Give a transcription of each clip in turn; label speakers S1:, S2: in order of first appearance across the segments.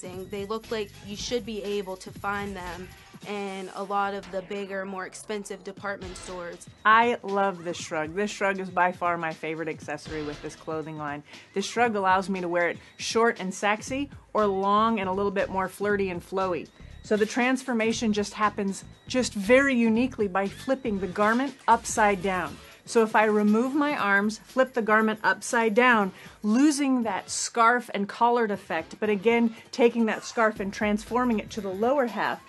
S1: They look like you should be able to find them in a lot of the bigger, more expensive department stores.
S2: I love this shrug. This shrug is by far my favorite accessory with this clothing line. This shrug allows me to wear it short and sexy or long and a little bit more flirty and flowy. So the transformation just happens just very uniquely by flipping the garment upside down. So if I remove my arms, flip the garment upside down, losing that scarf and collared effect, but again, taking that scarf and transforming it to the lower half,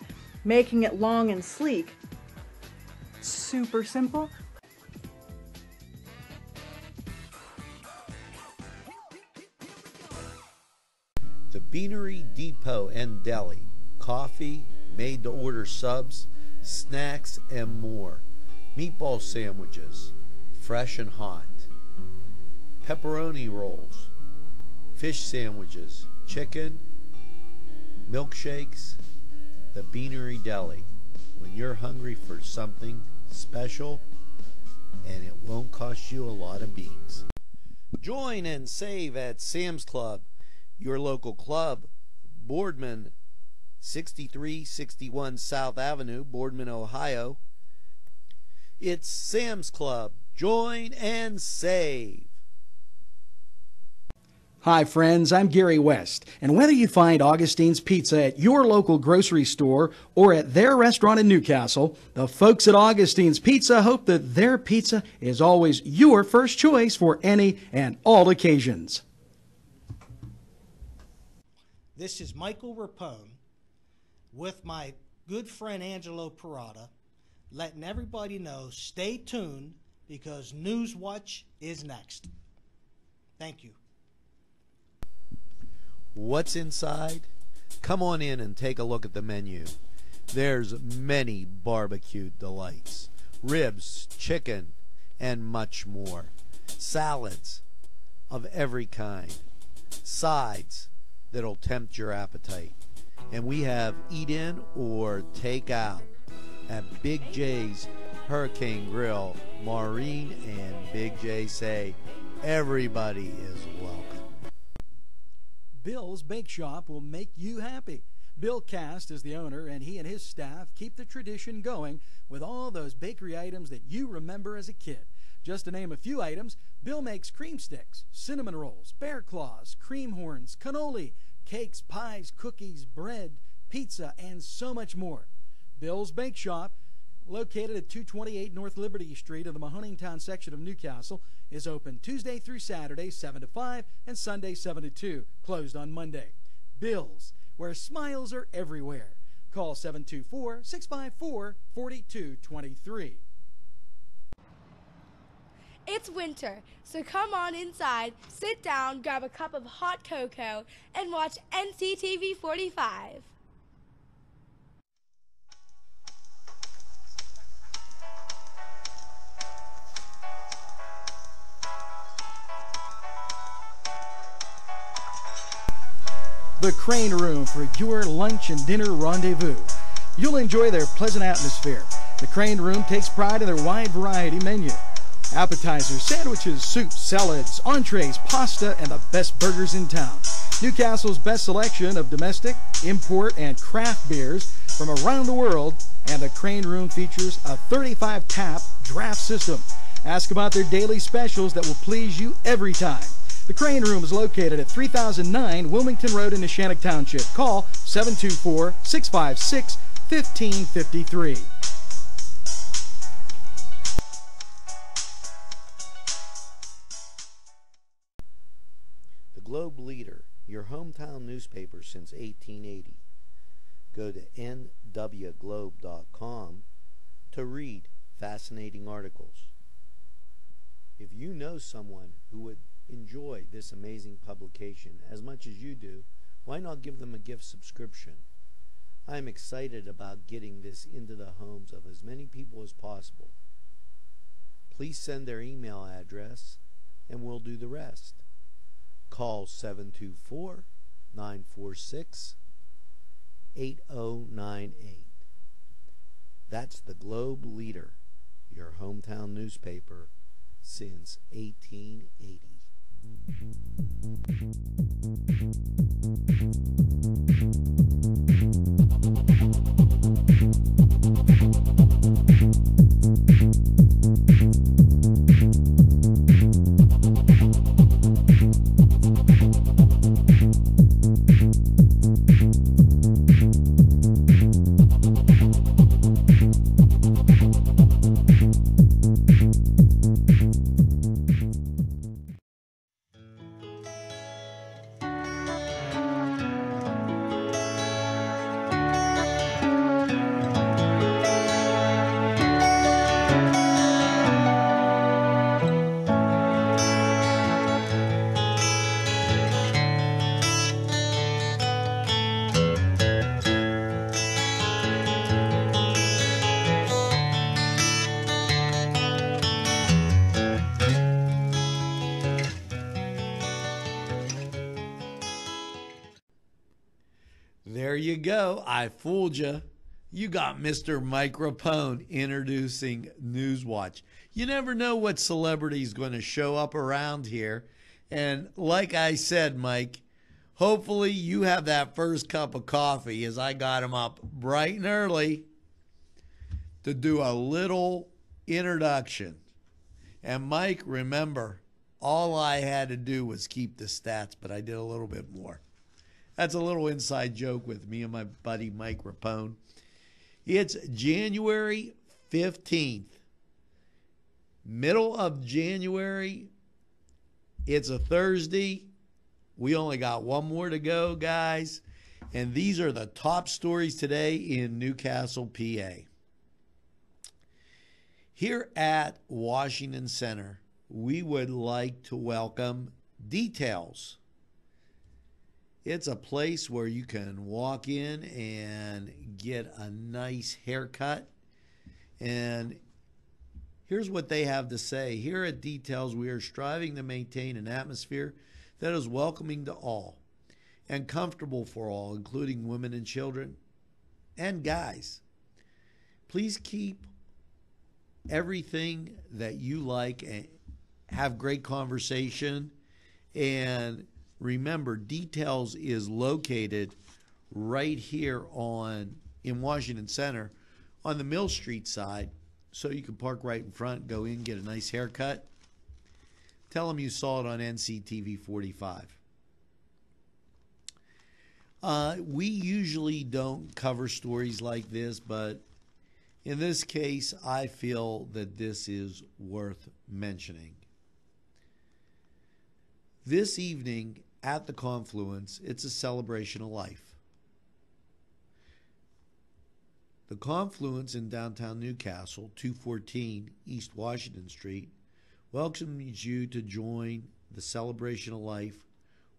S2: making it long and sleek. Super simple.
S3: The Beanery Depot and Deli. Coffee, made-to-order subs, snacks, and more. Meatball sandwiches, fresh and hot. Pepperoni rolls, fish sandwiches, chicken, milkshakes. The Beanery Deli. When you're hungry for something special, and it won't cost you a lot of beans. Join and save at Sam's Club, your local club, Boardman, 6361 South Avenue, Boardman, Ohio. It's Sam's Club. Join and save.
S4: Hi friends, I'm Gary West, and whether you find Augustine's Pizza at your local grocery store or at their restaurant in Newcastle, the folks at Augustine's Pizza hope that their pizza is always your first choice for any and all occasions.
S5: This is Michael Rapone with my good friend Angelo Perrotta, letting everybody know, stay tuned because NewsWatch is next. Thank you.
S3: What's inside? Come on in and take a look at the menu. There's many barbecue delights, ribs, chicken, and much more. Salads of every kind, sides that'll tempt your appetite. And we have eat in or take out at Big J's Hurricane Grill. Maureen and Big J say everybody is welcome.
S4: Bill's Bake Shop will make you happy. Bill Cast is the owner, and he and his staff keep the tradition going with all those bakery items that you remember as a kid. Just to name a few items, Bill makes cream sticks, cinnamon rolls, bear claws, cream horns, cannoli, cakes, pies, cookies, bread, pizza, and so much more. Bill's Bake Shop, located at 228 North Liberty Street in the Mahoningtown section of Newcastle, is open Tuesday through Saturday 7 to 5 and Sunday 7 to 2, closed on Monday. Bill's, where smiles are everywhere. Call 724-654-4223.
S6: It's winter, so come on inside, sit down, grab a cup of hot cocoa, and watch NCTV45.
S4: The Crane Room for your lunch and dinner rendezvous. You'll enjoy their pleasant atmosphere. The Crane Room takes pride in their wide variety menu. Appetizers, sandwiches, soups, salads, entrees, pasta, and the best burgers in town. Newcastle's best selection of domestic, import, and craft beers from around the world, and the Crane Room features a 35-tap draft system. Ask about their daily specials that will please you every time. The Crane Room is located at 3009 Wilmington Road in Neshannock Township. Call 724-656-1553.
S3: The Globe Leader, your hometown newspaper since 1880. Go to nwglobe.com to read fascinating articles. If you know someone who would enjoy this amazing publication as much as you do, why not give them a gift subscription? I'm excited about getting this into the homes of as many people as possible. Please send their email address and we'll do the rest. Call 724-946-8098. That's the Globe Leader, your hometown newspaper since 1880. you go. I fooled you. You got Mr. Microphone introducing NewsWatch. You never know what celebrity's going to show up around here. And like I said, Mike, hopefully you have that first cup of coffee, as I got him up bright and early to do a little introduction. And Mike, remember, all I had to do was keep the stats, but I did a little bit more. That's a little inside joke with me and my buddy Mike Rapone. It's January 15th. Middle of January. It's a Thursday. We only got one more to go, guys. And these are the top stories today in Newcastle, PA. Here at Washington Center, we would like to welcome Details. It's a place where you can walk in and get a nice haircut. And here's what they have to say. Here at Details, we are striving to maintain an atmosphere that is welcoming to all and comfortable for all, including women and children and guys. Please keep everything that you like and have great conversation. And remember, Details is located right here in Washington Center on the Mill Street side. So you can park right in front, go in, get a nice haircut. Tell them you saw it on NCTV45. We usually don't cover stories like this, but in this case, I feel that this is worth mentioning. This evening at the Confluence, it's a celebration of life. The Confluence in downtown Newcastle, 214 East Washington Street, welcomes you to join the celebration of life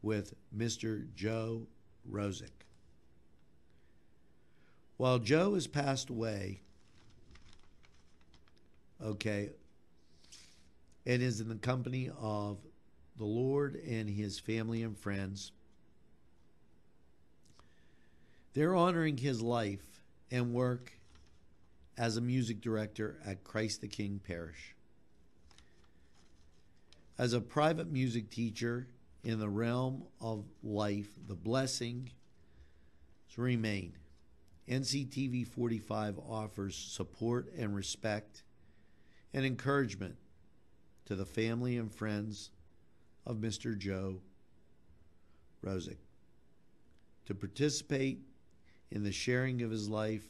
S3: with Mr. Joe Rosick. While Joe has passed away, and is in the company of the Lord and his family and friends, they're honoring his life and work as a music director at Christ the King Parish. As a private music teacher in the realm of life, the blessings remain. NCTV45 offers support and respect and encouragement to the family and friends of Mr. Joe Rosick to participate in the sharing of his life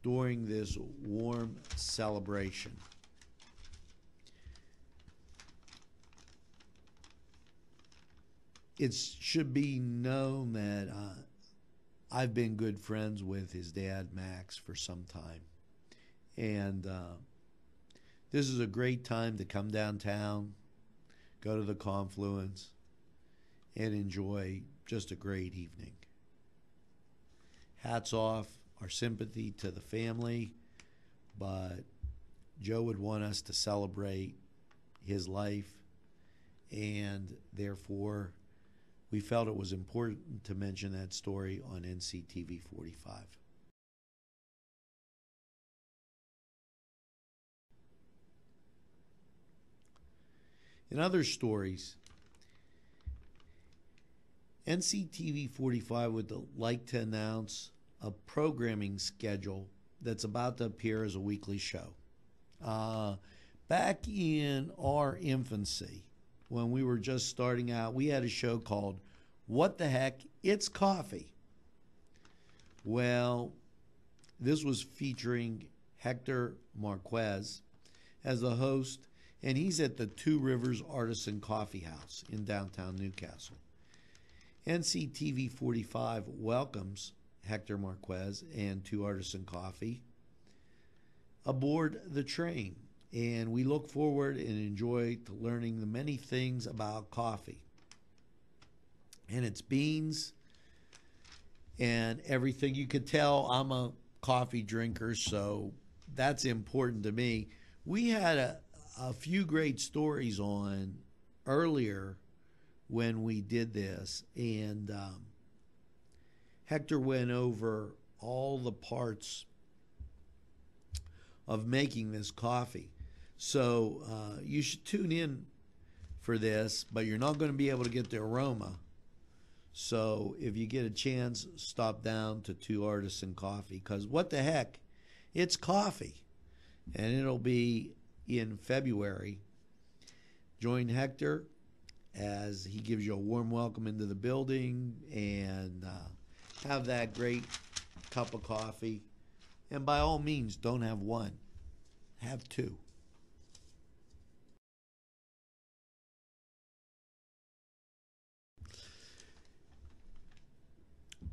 S3: during this warm celebration. It should be known that I've been good friends with his dad, Max, for some time. And this is a great time to come downtown, go to the Confluence, and enjoy just a great evening. Hats off, our sympathy to the family, but Joe would want us to celebrate his life, and therefore we felt it was important to mention that story on NCTV45. In other stories, NCTV45 would like to announce a programming schedule that's about to appear as a weekly show. Back in our infancy, when we were just starting out, we had a show called What the Heck, It's Coffee. Well, this was featuring Hector Marquez as the host, and he's at the Two Rivers Artisan Coffee House in downtown Newcastle. NCTV45 welcomes Hector Marquez and Two Artisan Coffee aboard the train, and we look forward and enjoy to learning the many things about coffee and its beans and everything. You could tell I'm a coffee drinker, so that's important to me. We had a few great stories on earlier when we did this, and Hector went over all the parts of making this coffee. So you should tune in for this, but you're not going to be able to get the aroma. So if you get a chance, stop down to Two Artisan Coffee, because what the heck, it's coffee. And it'll be in February. Join Hector as he gives you a warm welcome into the building, and have that great cup of coffee. And by all means, don't have one, have two.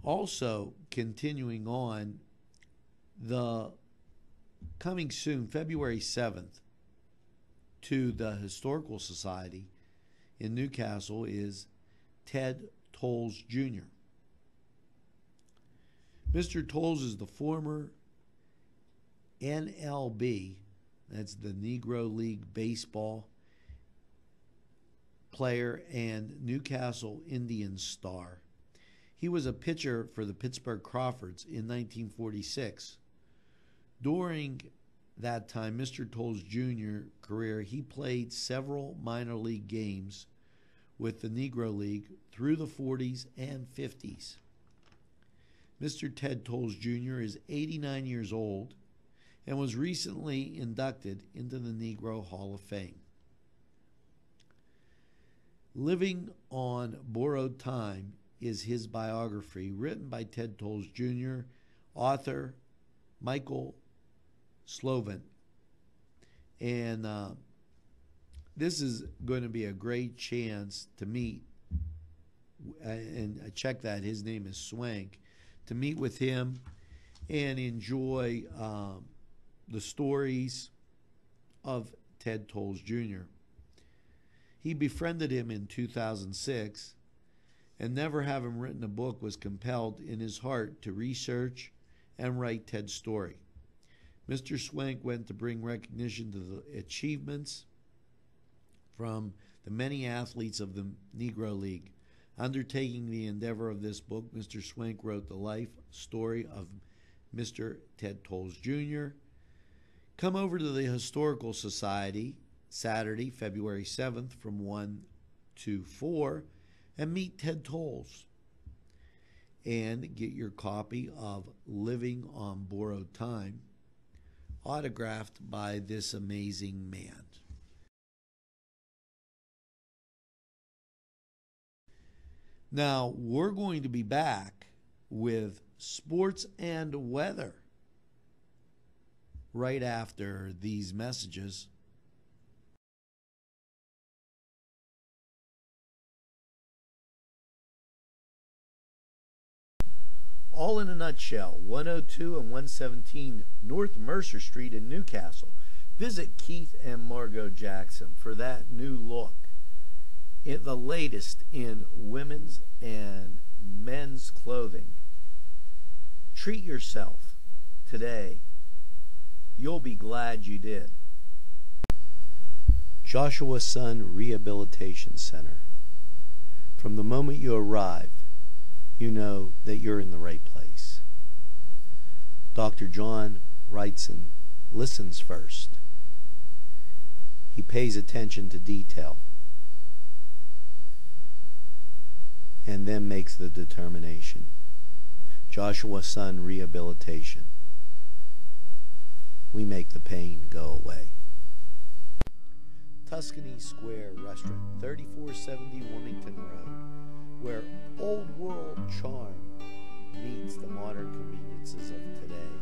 S3: Also, continuing on, the coming soon, February 7th, to the Historical Society in Newcastle is Ted Tolles Jr. Mr. Tolles is the former NLB, that's the Negro League Baseball player and Newcastle Indians star. He was a pitcher for the Pittsburgh Crawfords in 1946. During that time, Mr. Tolles Jr. career, he played several minor league games with the Negro League through the 40s and 50s. Mr. Ted Tolles Jr. is 89 years old and was recently inducted into the Negro Hall of Fame. Living on Borrowed Time is his biography, written by Ted Tolles Jr., author Michael Slovin. And this is going to be a great chance to meet, and check that, his name is Swank, to meet with him and enjoy the stories of Ted Tolles Jr. He befriended him in 2006, and never having written a book, was compelled in his heart to research and write Ted's story. Mr. Swank went to bring recognition to the achievements from the many athletes of the Negro League. Undertaking the endeavor of this book, Mr. Swank wrote the life story of Mr. Ted Tolles Jr. Come over to the Historical Society Saturday, February 7th from 1 to 4 and meet Ted Tolles. And get your copy of Living on Borrowed Time, autographed by this amazing man. Now, we're going to be back with sports and weather right after these messages. All in a nutshell, 102 and 117 North Mercer Street in Newcastle. Visit Keith and Margot Jackson for that new look. The latest in women's and men's clothing. Treat yourself today. You'll be glad you did. Joshua Sun Rehabilitation Center. From the moment you arrive, you know that you're in the right place. Dr. John Wrightson listens first. He pays attention to detail and then makes the determination. Joshua Sun Rehabilitation. We make the pain go away. Tuscany Square Restaurant, 3470 Wilmington Road, where old world charm meets the modern conveniences of today.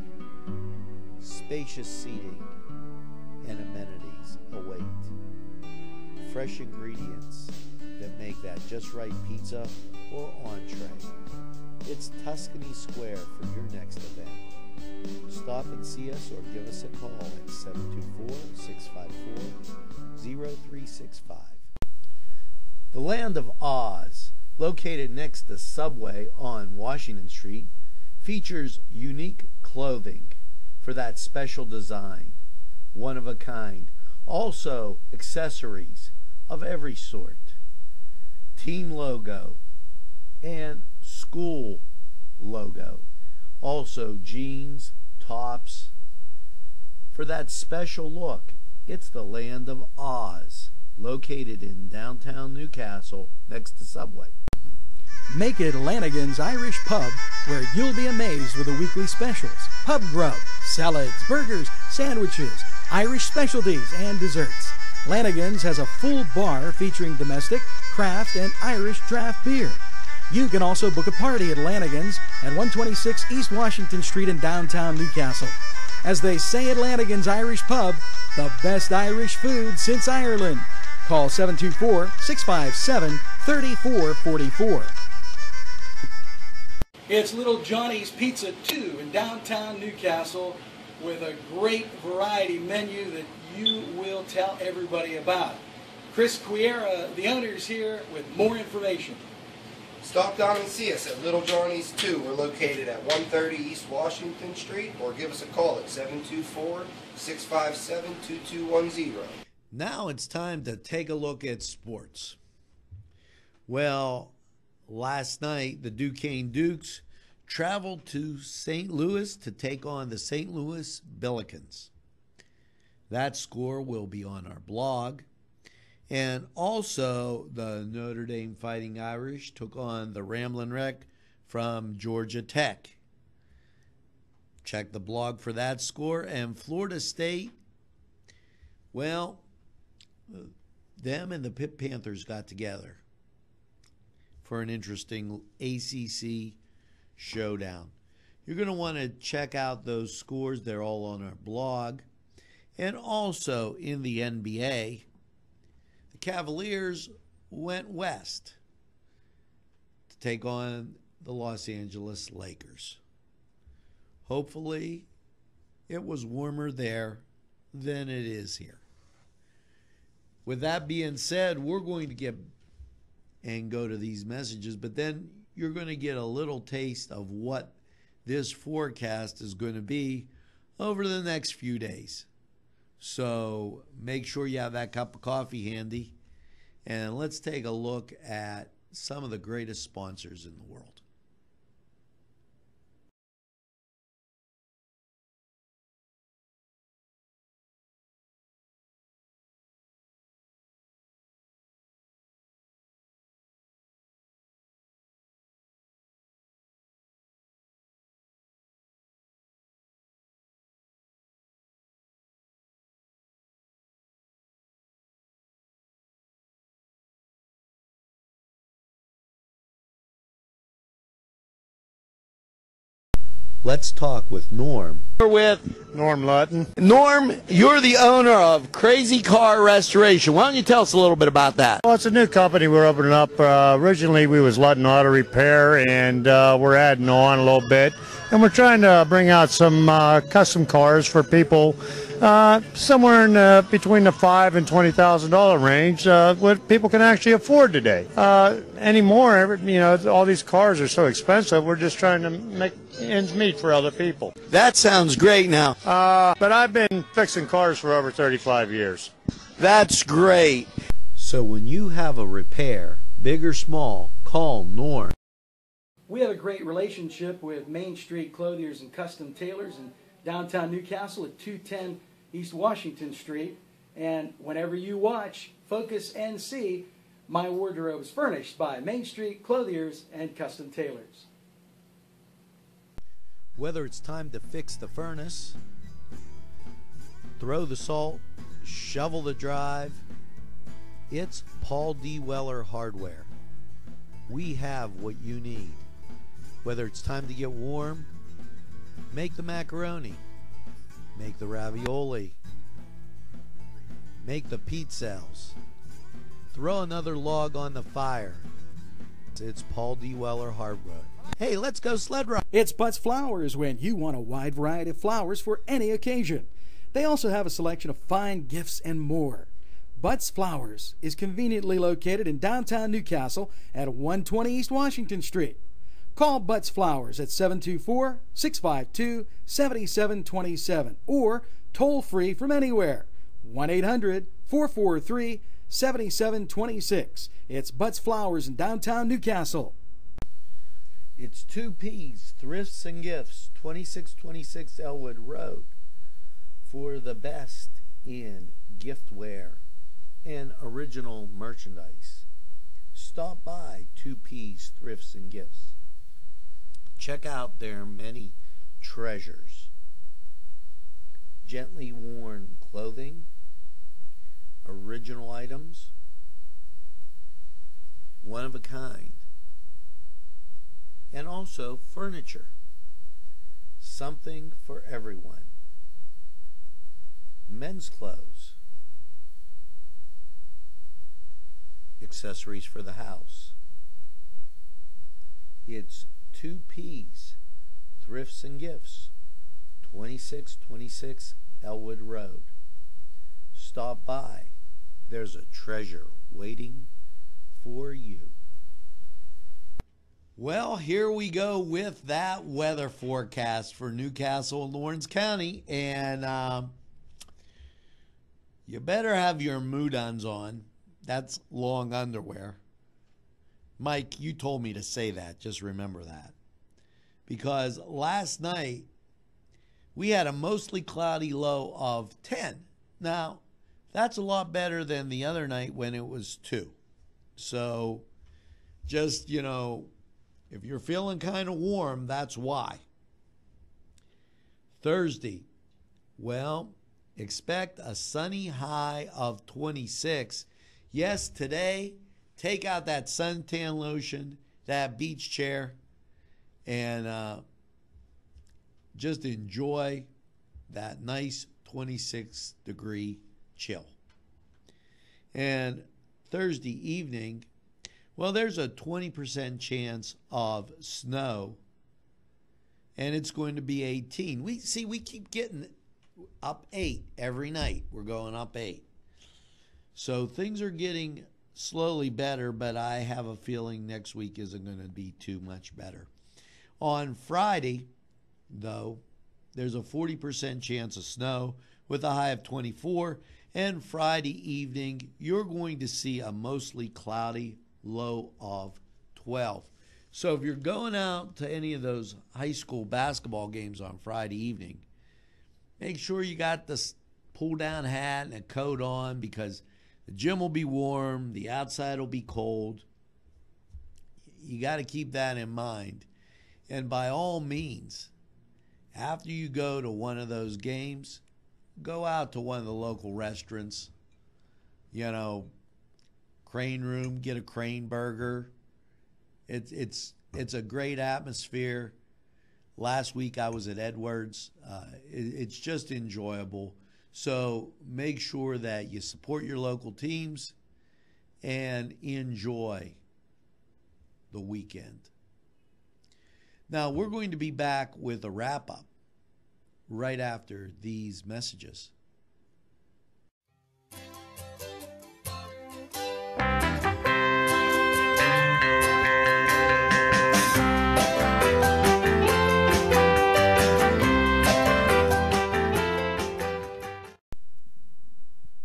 S3: Spacious seating and amenities await. Fresh ingredients that make that just right pizza or entree. It's Tuscany Square for your next event. Stop and see us or give us a call at 724-654-0365. The Land of Oz, located next to Subway on Washington Street, features unique clothing for that special design, one of a kind. Also accessories of every sort. Team logo and school logo. Also jeans, tops. For that special look, it's the Land of Oz, located in downtown Newcastle next to Subway.
S4: Make it Lanigan's Irish Pub, where you'll be amazed with the weekly specials. Pub grub, salads, burgers, sandwiches, Irish specialties, and desserts. Lanigan's has a full bar featuring domestic, craft, and Irish draft beer. You can also book a party at Lanigan's at 126 East Washington Street in downtown Newcastle. As they say at Lanigan's Irish Pub, the best Irish food since Ireland. Call 724-657-3444. It's Little Johnny's Pizza 2 in downtown Newcastle with a great variety menu that you will tell everybody about. Chris Quiera, the owner, is here with more information.
S7: Stop down and see us at Little Johnny's 2. We're located at 130 East Washington Street, or give us a call at 724-657-2210.
S3: Now it's time to take a look at sports. Well, last night the Duquesne Dukes traveled to St. Louis to take on the St. Louis Billikens. That score will be on our blog. And also, the Notre Dame Fighting Irish took on the Ramblin' Wreck from Georgia Tech. Check the blog for that score. And Florida State, well, them and the Pitt Panthers got together for an interesting ACC showdown. You're going to want to check out those scores. They're all on our blog. And also in the NBA, the Cavaliers went west to take on the Los Angeles Lakers. Hopefully, it was warmer there than it is here. With that being said, we're going to get and go to these messages, but then you're going to get a little taste of what this forecast is going to be over the next few days. So make sure you have that cup of coffee handy, and let's take a look at some of the greatest sponsors in the world. Let's talk with Norm. We're with
S8: Norm Lutton.
S3: Norm, you're the owner of Crazy Car Restoration. Why don't you tell us a little bit about that?
S8: Well, it's a new company we're opening up. Originally, we was Lutton Auto Repair, and we're adding on a little bit. And we're trying to bring out some custom cars for people somewhere in between the $5,000 and $20,000 range, what people can actually afford today. Anymore, you know, all these cars are so expensive. We're just trying to make ends meet for other people.
S3: That sounds great now.
S8: But I've been fixing cars for over 35 years.
S3: That's great. So when you have a repair, big or small, call Norm.
S4: We have a great relationship with Main Street Clothiers and Custom Tailors in downtown Newcastle at 210 East Washington Street. And whenever you watch Focus NC, my wardrobe is furnished by Main Street Clothiers and Custom Tailors.
S3: Whether it's time to fix the furnace, throw the salt, shovel the drive, it's Paul D. Weller Hardware. We have what you need. Whether it's time to get warm, make the macaroni, make the ravioli, make the pizzelles, throw another log on the fire. It's Paul D. Weller Hardware. Hey, let's go sled ride.
S4: It's Butts Flowers when you want a wide variety of flowers for any occasion. They also have a selection of fine gifts and more. Butts Flowers is conveniently located in downtown Newcastle at 120 East Washington Street. Call Butts Flowers at 724-652-7727 or toll free from anywhere, 1-800-443-7726. It's Butts Flowers in downtown Newcastle.
S3: It's 2Ps, Thrifts and Gifts, 2626 Elwood Road, for the best in giftware and original merchandise. Stop by 2Ps, Thrifts and Gifts. Check out their many treasures. Gently worn clothing, original items, one of a kind, and also furniture. Something for everyone. Men's clothes, accessories for the house. It's 2Ps, Thrifts and Gifts, 2626 Elwood Road. Stop by. There's a treasure waiting for you. Well, here we go with that weather forecast for Newcastle and Lawrence County. And you better have your Moodons on. That's long underwear. Mike, you told me to say that. Just remember that. Because last night, we had a mostly cloudy low of 10. Now, that's a lot better than the other night when it was 2. So, just, if you're feeling kind of warm, that's why. Thursday, well, expect a sunny high of 26. Yes, today, take out that suntan lotion, that beach chair, and just enjoy that nice 26-degree chill. And Thursday evening, well, there's a 20% chance of snow, and it's going to be 18. We keep getting up 8 every night. We're going up 8. So things are getting slowly better, but I have a feeling next week isn't going to be too much better. On Friday, though, there's a 40% chance of snow with a high of 24. And Friday evening, you're going to see a mostly cloudy low of 12. So if you're going out to any of those high school basketball games on Friday evening, make sure you got the pull-down hat and a coat on, because the gym will be warm, the outside will be cold. You got to keep that in mind. And by all means, after you go to one of those games, go out to one of the local restaurants, Crane Room, get a Crane burger. It's a great atmosphere. Last week I was at Edwards. It's just enjoyable. So make sure that you support your local teams and enjoy the weekend. Now, we're going to be back with a wrap-up right after these messages.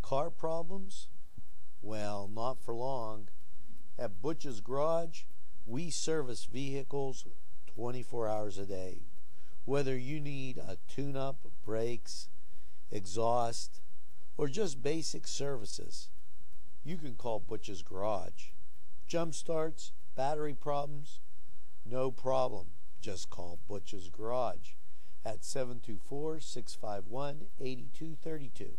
S3: Car problems? Well, not for long. At Butch's Garage, we service vehicles 24 hours a day. Whether you need a tune-up, brakes, exhaust, or just basic services, you can call Butch's Garage. Jump starts, battery problems, no problem. Just call Butch's Garage at 724-651-8232.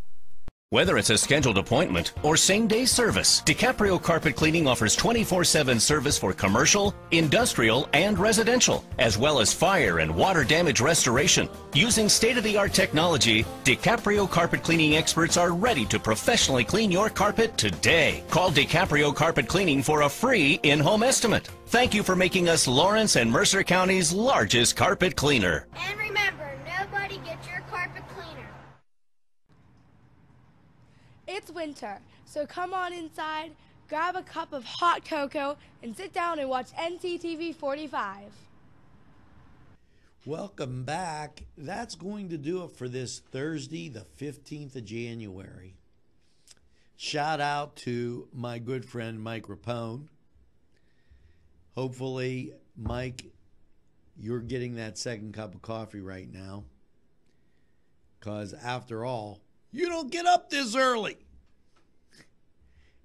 S9: Whether it's a scheduled appointment or same-day service, DiCaprio Carpet Cleaning offers 24/7 service for commercial, industrial, and residential, as well as fire and water damage restoration. Using state-of-the-art technology, DiCaprio Carpet Cleaning experts are ready to professionally clean your carpet today. Call DiCaprio Carpet Cleaning for a free in-home estimate. Thank you for making us Lawrence and Mercer County's largest carpet cleaner.
S10: And remember, nobody gets your carpet cleaner.
S6: It's winter, so come on inside, grab a cup of hot cocoa, and sit down and watch NCTV45.
S3: Welcome back. That's going to do it for this Thursday, the 15th of January. Shout out to my good friend Mike Rapone. Hopefully, Mike you're getting that second cup of coffee right now. Because after all, you don't get up this early.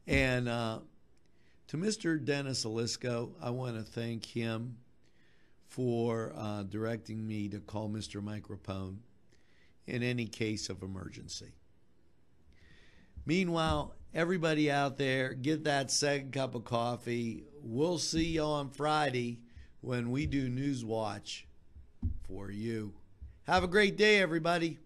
S3: And to Mr. Dennis Alisco, I want to thank him for directing me to call Mr. Microphone in any case of emergency. Meanwhile, everybody out there, get that second cup of coffee. We'll see you on Friday when we do NewsWatch for you. Have a great day, everybody.